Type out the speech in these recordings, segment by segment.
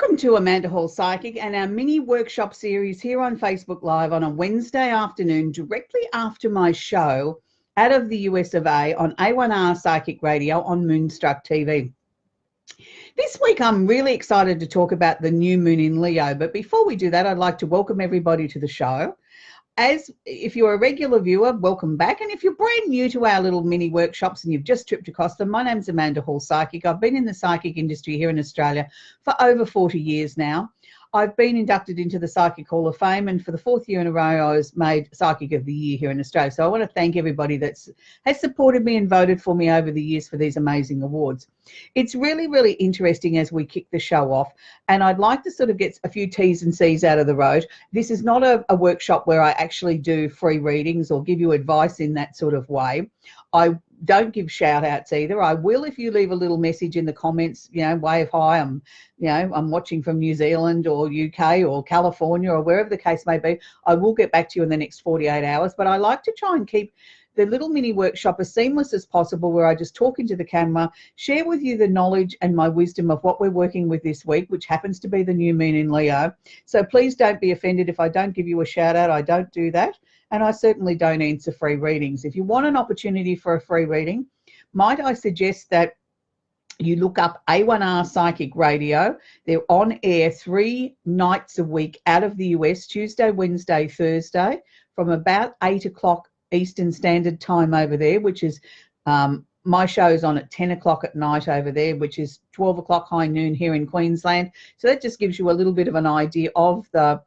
Welcome to Amanda Hall Psychic and our mini workshop series here on Facebook Live on a Wednesday afternoon, directly after my show out of the US of A on A1R Psychic Radio on Moonstruck TV. This week, I'm really excited to talk about the new moon in Leo. But before we do that, I'd like to welcome everybody to the show. If you're a regular viewer, welcome back. And if you're brand new to our little mini workshops and you've just tripped across them, my name's Amanda Hall Psychic. I've been in the psychic industry here in Australia for over 40 years now. I've been inducted into the Psychic Hall of Fame, and for the fourth year in a row, I was made Psychic of the Year here in Australia. So I want to thank everybody that has supported me and voted for me over the years for these amazing awards. It's really, really interesting as we kick the show off, and I'd like to sort of get a few T's and C's out of the road. This is not a workshop where I actually do free readings or give you advice in that sort of way. I don't give shout outs either. I will if you leave a little message in the comments, wave hi, I'm watching from New Zealand or UK or California or wherever the case may be. I will get back to you in the next 48 hours, but I like to try and keep the little mini workshop as seamless as possible, where I just talk into the camera, share with you the knowledge and my wisdom of what we're working with this week, which happens to be the new moon in Leo. So please don't be offended if I don't give you a shout out. I don't do that. And I certainly don't answer free readings. If you want an opportunity for a free reading, might I suggest that you look up A1R Psychic Radio. They're on air 3 nights a week out of the US, Tuesday, Wednesday, Thursday, from about 8 o'clock Eastern Standard Time over there, which is my show's on at 10 o'clock at night over there, which is 12 o'clock high noon here in Queensland. So that just gives you a little bit of an idea of the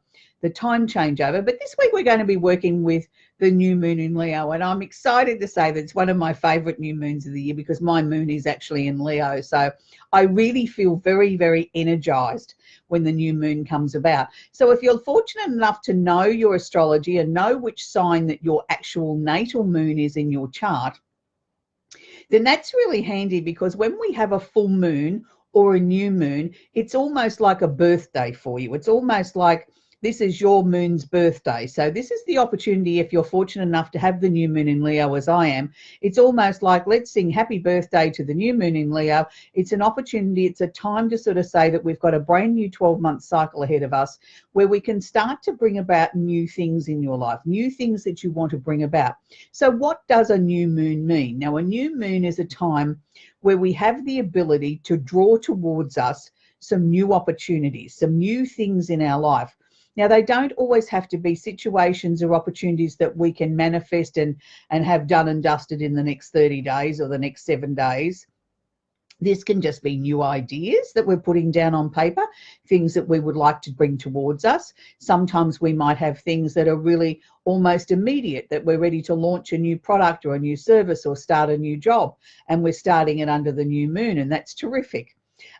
time changeover. But this week we're going to be working with the new moon in Leo, and I'm excited to say that it's one of my favorite new moons of the year because my moon is actually in Leo. So I really feel very, very energized when the new moon comes about. So if you're fortunate enough to know your astrology and know which sign that your actual natal moon is in your chart, then that's really handy, because when we have a full moon or a new moon, it's almost like a birthday for you. It's almost like this is your moon's birthday. So this is the opportunity, if you're fortunate enough to have the new moon in Leo as I am, it's almost like, let's sing happy birthday to the new moon in Leo. It's an opportunity, it's a time to sort of say that we've got a brand new 12-month cycle ahead of us where we can start to bring about new things in your life, new things that you want to bring about. So what does a new moon mean? Now, a new moon is a time where we have the ability to draw towards us some new opportunities, some new things in our life. Now, they don't always have to be situations or opportunities that we can manifest and have done and dusted in the next 30 days or the next 7 days. This can just be new ideas that we're putting down on paper, things that we would like to bring towards us. Sometimes we might have things that are really almost immediate, that we're ready to launch a new product or a new service or start a new job, and we're starting it under the new moon, and that's terrific.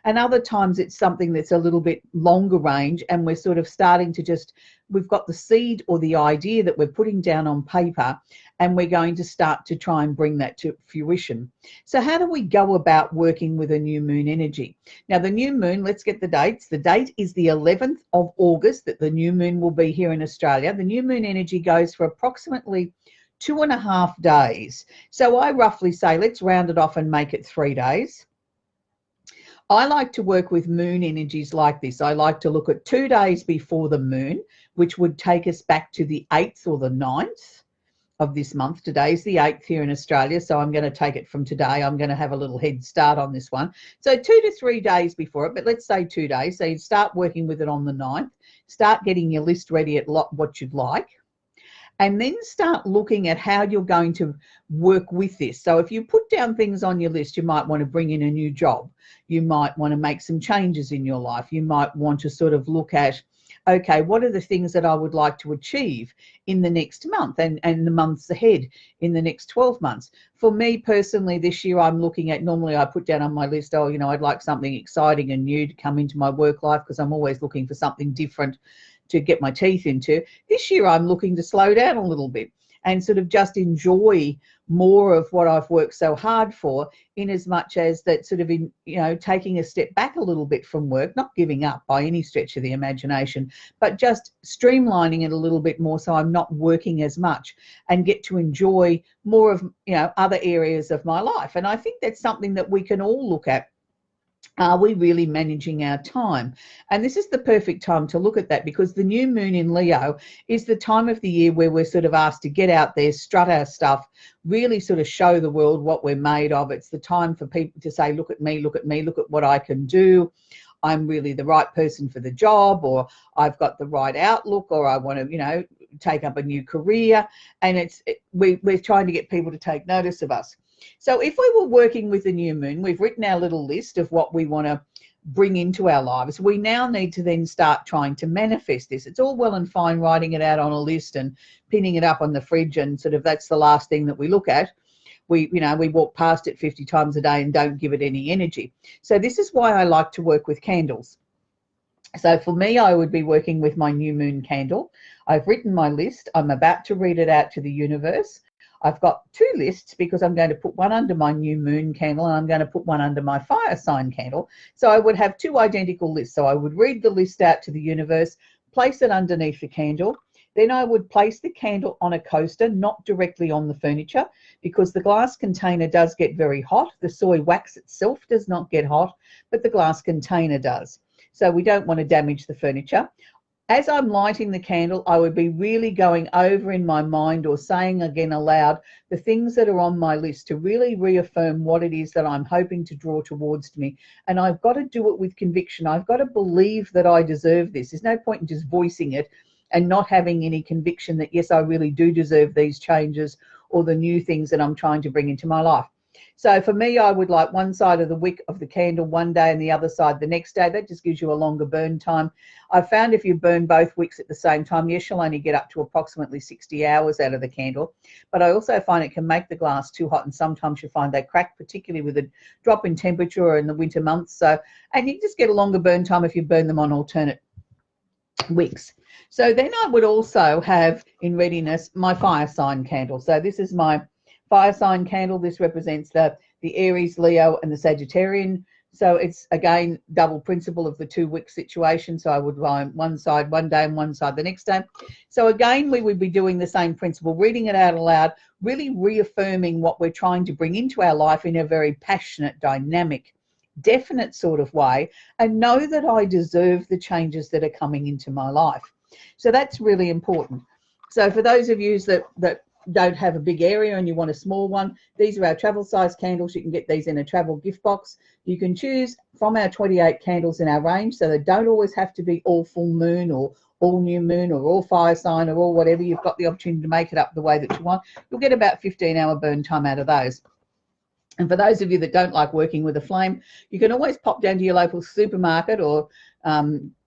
And other times it's something that's a little bit longer range, and we're sort of starting to we've got the seed or the idea that we're putting down on paper, and we're going to start to try and bring that to fruition. So how do we go about working with a new moon energy? Now, the new moon, let's get the dates. The date is the 11th of August that the new moon will be here in Australia. The new moon energy goes for approximately 2.5 days. So I roughly say, let's round it off and make it 3 days. I like to work with moon energies like this. I like to look at 2 days before the moon, which would take us back to the 8th or the 9th of this month. Today's the 8th here in Australia, so I'm going to take it from today. I'm going to have a little head start on this one. So 2 to 3 days before it, but let's say 2 days. So you start working with it on the 9th, start getting your list ready at what you'd like, and then start looking at how you're going to work with this. So if you put down things on your list, you might want to bring in a new job. You might want to make some changes in your life. You might want to sort of look at, okay, what are the things that I would like to achieve in the next month and the months ahead in the next 12 months? For me personally, this year I'm looking at, normally I put down on my list, I'd like something exciting and new to come into my work life, because I'm always looking for something different to get my teeth into. This year I'm looking to slow down a little bit and sort of just enjoy more of what I've worked so hard for, in as much as that sort of taking a step back a little bit from work, not giving up by any stretch of the imagination, but just streamlining it a little bit more so I'm not working as much and get to enjoy more of other areas of my life. And I think that's something that we can all look at Are we really managing our time? And this is the perfect time to look at that, because the new moon in Leo is the time of the year where we're sort of asked to get out there, strut our stuff, really sort of show the world what we're made of. It's the time for people to say, look at me, look at me, look at what I can do. I'm really the right person for the job, or I've got the right outlook, or I want to, you know, take up a new career. And we're trying to get people to take notice of us. So if we were working with the new moon, we've written our little list of what we want to bring into our lives. We now need to then start trying to manifest this. It's all well and fine writing it out on a list and pinning it up on the fridge, and sort of that's the last thing that we look at. We walk past it 50 times a day and don't give it any energy. So this is why I like to work with candles. So for me, I would be working with my new moon candle. I've written my list. I'm about to read it out to the universe. I've got two lists because I'm going to put one under my new moon candle and I'm going to put one under my fire sign candle. So I would have two identical lists. So I would read the list out to the universe, place it underneath the candle. Then I would place the candle on a coaster, not directly on the furniture, because the glass container does get very hot. The soy wax itself does not get hot, but the glass container does. So we don't want to damage the furniture. As I'm lighting the candle, I would be really going over in my mind or saying again aloud the things that are on my list to really reaffirm what it is that I'm hoping to draw towards me. And I've got to do it with conviction. I've got to believe that I deserve this. There's no point in just voicing it and not having any conviction that, yes, I really do deserve these changes or the new things that I'm trying to bring into my life. So for me, I would like one side of the wick of the candle one day and the other side the next day. That just gives you a longer burn time. I've found if you burn both wicks at the same time, yes, you'll only get up to approximately 60 hours out of the candle. But I also find it can make the glass too hot, and sometimes you find they crack, particularly with a drop in temperature or in the winter months. So, and you just get a longer burn time if you burn them on alternate wicks. So then I would also have in readiness my fire sign candle. So this is my fire sign candle. This represents the Aries, Leo, and the Sagittarian. So it's, again, double principle of the two wick situation. So I would line one side one day and one side the next day. So again, we would be doing the same principle, reading it out aloud, really reaffirming what we're trying to bring into our life in a very passionate, dynamic, definite sort of way, and know that I deserve the changes that are coming into my life. So that's really important. So for those of you that don't have a big area and you want a small one, these are our travel size candles. You can get these in a travel gift box. You can choose from our 28 candles in our range, so they don't always have to be all full moon or all new moon or all fire sign or all whatever. You've got the opportunity to make it up the way that you want. You'll get about 15-hour burn time out of those. And for those of you that don't like working with a flame, you can always pop down to your local supermarket or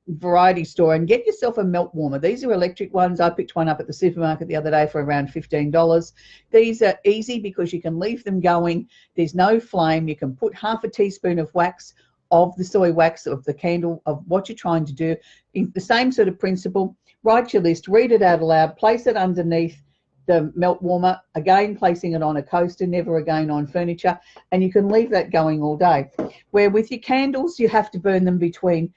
variety store and get yourself a melt warmer. These are electric ones. I picked one up at the supermarket the other day for around $15. These are easy because you can leave them going. There's no flame. You can put half a teaspoon of wax, of the soy wax, of the candle, of what you're trying to do. In the same sort of principle, write your list, read it out aloud, place it underneath the melt warmer, again placing it on a coaster, never again on furniture, and you can leave that going all day. Where with your candles, you have to burn them between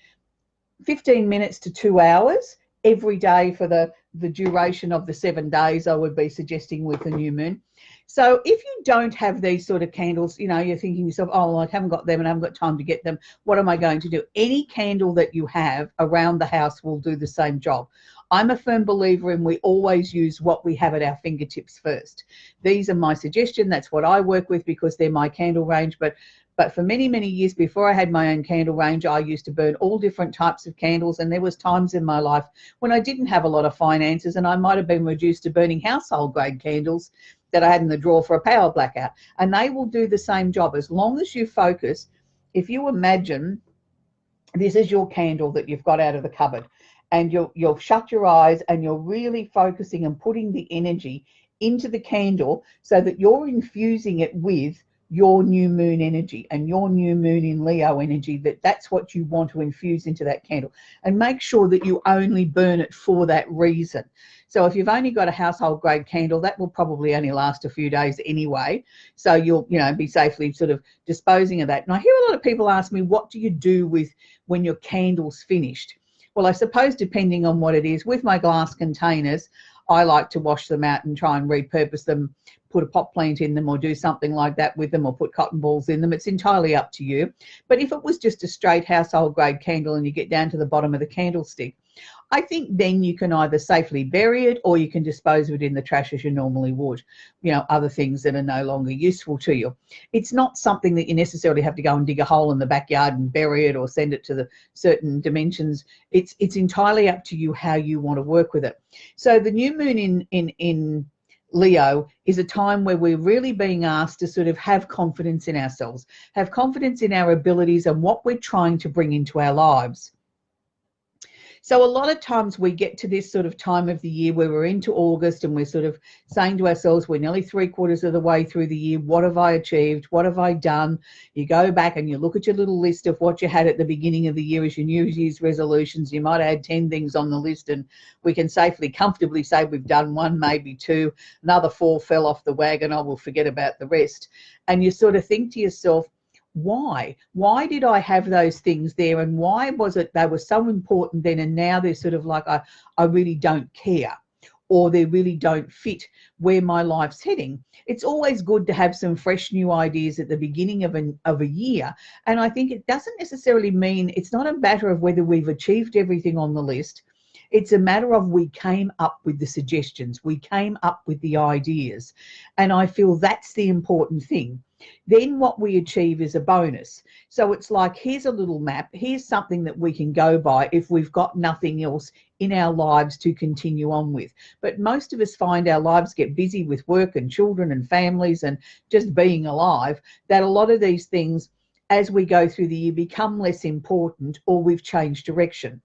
15 minutes to 2 hours every day for the duration of the 7 days, I would be suggesting with the new moon. So if you don't have these sort of candles, you know, you're thinking to yourself, oh, well, I haven't got them and I haven't got time to get them. What am I going to do? Any candle that you have around the house will do the same job. I'm a firm believer in we always use what we have at our fingertips first. These are my suggestion. That's what I work with because they're my candle range. But for many, many years before I had my own candle range, I used to burn all different types of candles. And there was times in my life when I didn't have a lot of finances and I might have been reduced to burning household grade candles that I had in the drawer for a power blackout. And they will do the same job as long as you focus. If you imagine this is your candle that you've got out of the cupboard, and you'll shut your eyes and you're really focusing and putting the energy into the candle so that you're infusing it with your new moon energy and your new moon in Leo energy, that's what you want to infuse into that candle. And make sure that you only burn it for that reason. So if you've only got a household grade candle, that will probably only last a few days anyway. So you'll, be safely sort of disposing of that. And I hear a lot of people ask me, what do you do with when your candle's finished? Well, I suppose depending on what it is, with my glass containers, I like to wash them out and try and repurpose them, put a pot plant in them or do something like that with them, or put cotton balls in them. It's entirely up to you. But if it was just a straight household grade candle and you get down to the bottom of the candlestick, I think then you can either safely bury it or you can dispose of it in the trash as you normally would, other things that are no longer useful to you. It's not something that you necessarily have to go and dig a hole in the backyard and bury it or send it to the certain dimensions. It's entirely up to you how you want to work with it. So the new moon in Leo is a time where we're really being asked to sort of have confidence in ourselves, have confidence in our abilities and what we're trying to bring into our lives. So a lot of times we get to this sort of time of the year where we're into August and we're sort of saying to ourselves, we're nearly 3/4 of the way through the year. What have I achieved? What have I done? You go back and you look at your little list of what you had at the beginning of the year as your New Year's resolutions. You might add 10 things on the list and we can safely, comfortably say we've done 1, maybe 2. Another 4 fell off the wagon. I will forget about the rest. And you sort of think to yourself, why did I have those things there, and why was it they were so important then and now they're sort of like I really don't care, or they really don't fit where my life's heading. It's always good to have some fresh new ideas at the beginning of a year, and I think it doesn't necessarily mean, it's not a matter of whether we've achieved everything on the list. It's a matter of we came up with the suggestions, we came up with the ideas, and I feel that's the important thing. Then what we achieve is a bonus. So it's like, here's a little map, here's something that we can go by if we've got nothing else in our lives to continue on with. But most of us find our lives get busy with work and children and families and just being alive, that a lot of these things as we go through the year become less important, or we've changed direction.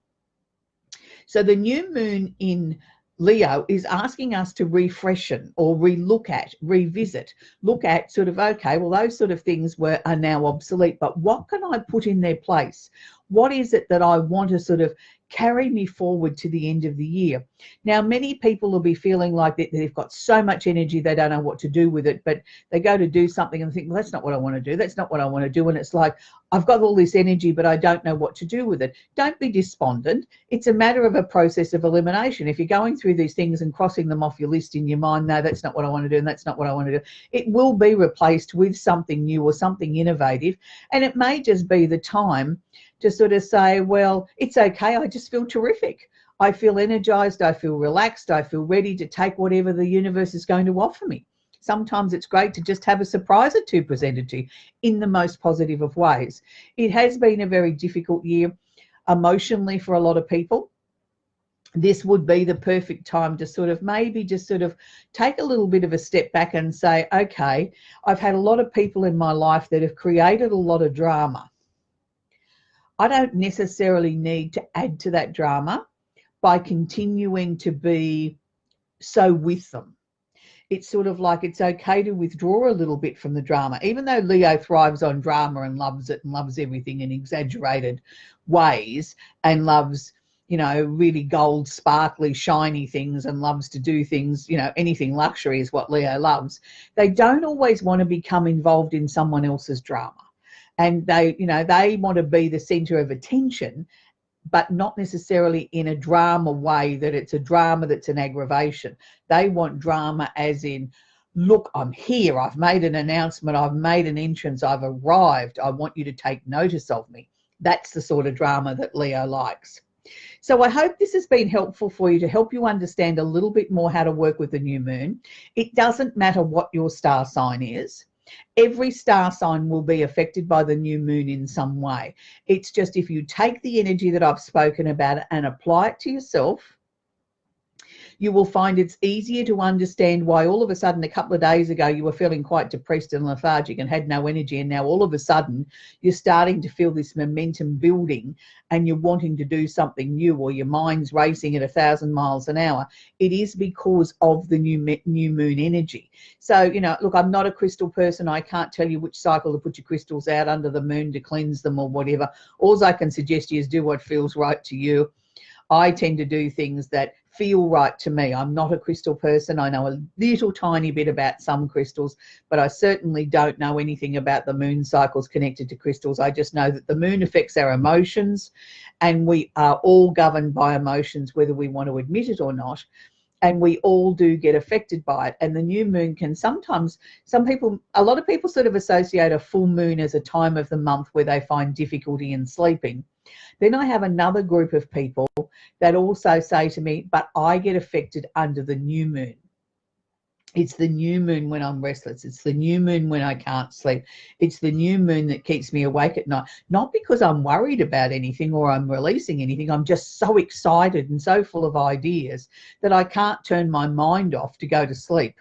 So the new moon in Leo is asking us to refreshen or relook at, revisit, look at sort of, okay, well, those sort of things are now obsolete, but what can I put in their place? What is it that I want to sort of carry me forward to the end of the year? Now, many people will be feeling like they've got so much energy, they don't know what to do with it, but they go to do something and think, well, that's not what I want to do. That's not what I want to do. And it's like, I've got all this energy, but I don't know what to do with it. Don't be despondent. It's a matter of a process of elimination. If you're going through these things and crossing them off your list in your mind, no, that's not what I want to do, and that's not what I want to do, it will be replaced with something new or something innovative. And it may just be the time to sort of say, well, it's okay, I just feel terrific. I feel energized, I feel relaxed, I feel ready to take whatever the universe is going to offer me. Sometimes it's great to just have a surprise or two presented to you in the most positive of ways. It has been a very difficult year emotionally for a lot of people. This would be the perfect time to sort of maybe just sort of take a little bit of a step back and say, okay, I've had a lot of people in my life that have created a lot of drama. I don't necessarily need to add to that drama by continuing to be so with them. It's sort of like, it's okay to withdraw a little bit from the drama, even though Leo thrives on drama and loves it and loves everything in exaggerated ways and loves, really gold, sparkly, shiny things, and loves to do things, anything luxury is what Leo loves. They don't always want to become involved in someone else's drama. And they want to be the center of attention, but not necessarily in a drama way that it's a drama that's an aggravation. They want drama as in, look, I'm here, I've made an announcement, I've made an entrance, I've arrived, I want you to take notice of me. That's the sort of drama that Leo likes. So I hope this has been helpful for you, to help you understand a little bit more how to work with the new moon. It doesn't matter what your star sign is. Every star sign will be affected by the new moon in some way. It's just, if you take the energy that I've spoken about and apply it to yourself, you will find it's easier to understand why all of a sudden a couple of days ago you were feeling quite depressed and lethargic and had no energy, and now all of a sudden you're starting to feel this momentum building and you're wanting to do something new, or your mind's racing at 1,000 miles an hour. It is because of the new moon energy. So, look, I'm not a crystal person. I can't tell you which cycle to put your crystals out under the moon to cleanse them or whatever. All I can suggest you is do what feels right to you. I tend to do things that feel right to me. I'm not a crystal person. I know a little tiny bit about some crystals, but I certainly don't know anything about the moon cycles connected to crystals. I just know that the moon affects our emotions, and we are all governed by emotions, whether we want to admit it or not. and we all do get affected by it. And the new moon can sometimes, a lot of people sort of associate a full moon as a time of the month where they find difficulty in sleeping. Then I have another group of people that also say to me, but I get affected under the new moon. It's the new moon when I'm restless. It's the new moon when I can't sleep. It's the new moon that keeps me awake at night. Not because I'm worried about anything or I'm releasing anything. I'm just so excited and so full of ideas that I can't turn my mind off to go to sleep.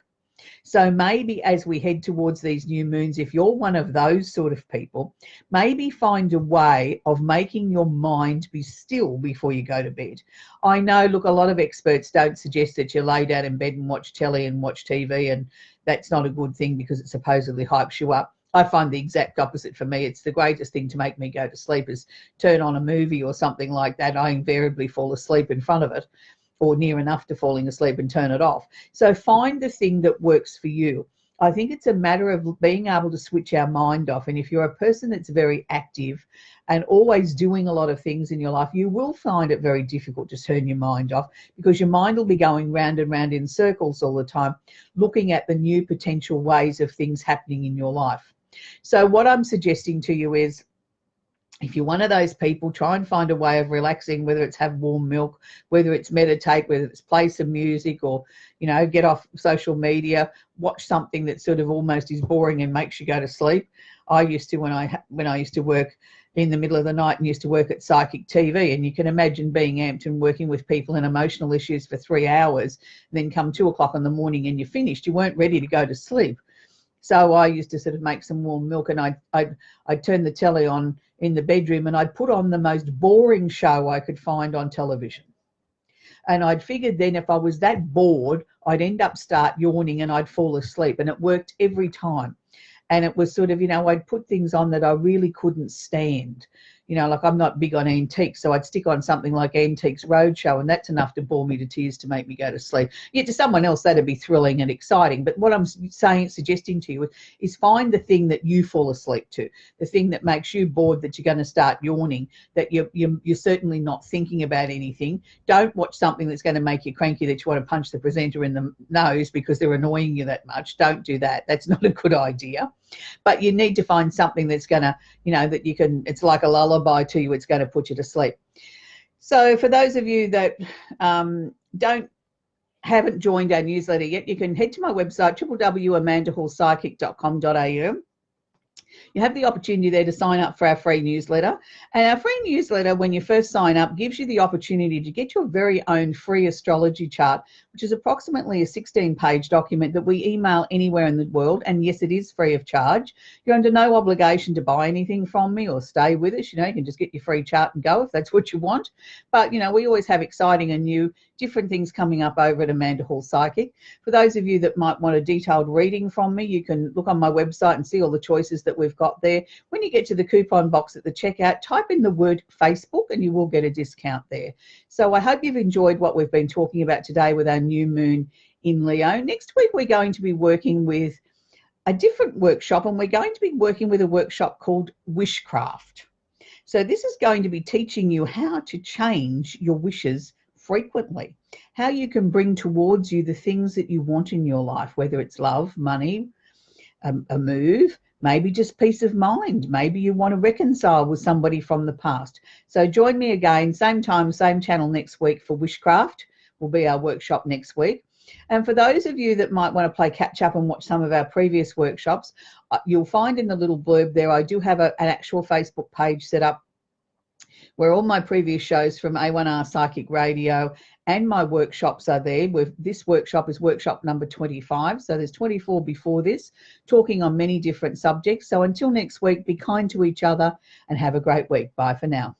So maybe as we head towards these new moons, if you're one of those sort of people, maybe find a way of making your mind be still before you go to bed. I know, look, a lot of experts don't suggest that you lay down in bed and watch telly and watch TV, and that's not a good thing because it supposedly hypes you up. I find the exact opposite for me. It's the greatest thing to make me go to sleep is turn on a movie or something like that. I invariably fall asleep in front of it, or near enough to falling asleep, and turn it off. So find the thing that works for you. I think it's a matter of being able to switch our mind off. And if you're a person that's very active and always doing a lot of things in your life, you will find it very difficult to turn your mind off, because your mind will be going round and round in circles all the time, looking at the new potential ways of things happening in your life. So what I'm suggesting to you is, if you're one of those people, try and find a way of relaxing, whether it's have warm milk, whether it's meditate, whether it's play some music, or, you know, get off social media, watch something that sort of almost is boring and makes you go to sleep. I used to, when I used to work in the middle of the night and used to work at Psychic TV, and you can imagine being amped and working with people and emotional issues for 3 hours, then come 2 o'clock in the morning and you're finished. You weren't ready to go to sleep. So I used to sort of make some warm milk, and I'd turn the telly on in the bedroom, and I'd put on the most boring show I could find on television. And I'd figured then if I was that bored, I'd end up start yawning and I'd fall asleep, and it worked every time. And it was sort of, you know, I'd put things on that I really couldn't stand. You know, like I'm not big on antiques, so I'd stick on something like Antiques Roadshow, and that's enough to bore me to tears to make me go to sleep. Yet to someone else, that'd be thrilling and exciting. But what I'm suggesting to you is find the thing that you fall asleep to, the thing that makes you bored, that you're going to start yawning, that you're certainly not thinking about anything. Don't watch something that's going to make you cranky, that you want to punch the presenter in the nose because they're annoying you that much. Don't do that. That's not a good idea. But you need to find something that's going to, you know, that you can, it's like a lullaby to you, it's going to put you to sleep. So for those of you that haven't joined our newsletter yet, you can head to my website, www.amandahallpsychic.com.au. You have the opportunity there to sign up for our free newsletter. And our free newsletter, when you first sign up, gives you the opportunity to get your very own free astrology chart, which is approximately a 16-page document that we email anywhere in the world. And yes, it is free of charge. You're under no obligation to buy anything from me or stay with us. You know, you can just get your free chart and go if that's what you want. But, you know, we always have exciting and new different things coming up over at Amanda Hall Psychic. For those of you that might want a detailed reading from me, you can look on my website and see all the choices that we've got there. When you get to the coupon box at the checkout, type in the word Facebook and you will get a discount there. So I hope you've enjoyed what we've been talking about today with our new moon in Leo. Next week, we're going to be working with a different workshop, and we're going to be working with a workshop called Wishcraft. So this is going to be teaching you how to change your wishes frequently, how you can bring towards you the things that you want in your life, whether it's love, money, a move, maybe just peace of mind. Maybe you want to reconcile with somebody from the past. So join me again, same time, same channel next week for Wishcraft. Will be our workshop next week. And for those of you that might want to play catch up and watch some of our previous workshops, you'll find in the little blurb there, I do have an actual Facebook page set up where all my previous shows from A1R Psychic Radio and my workshops are there. This workshop is workshop number 25. So there's 24 before this, talking on many different subjects. So until next week, be kind to each other and have a great week. Bye for now.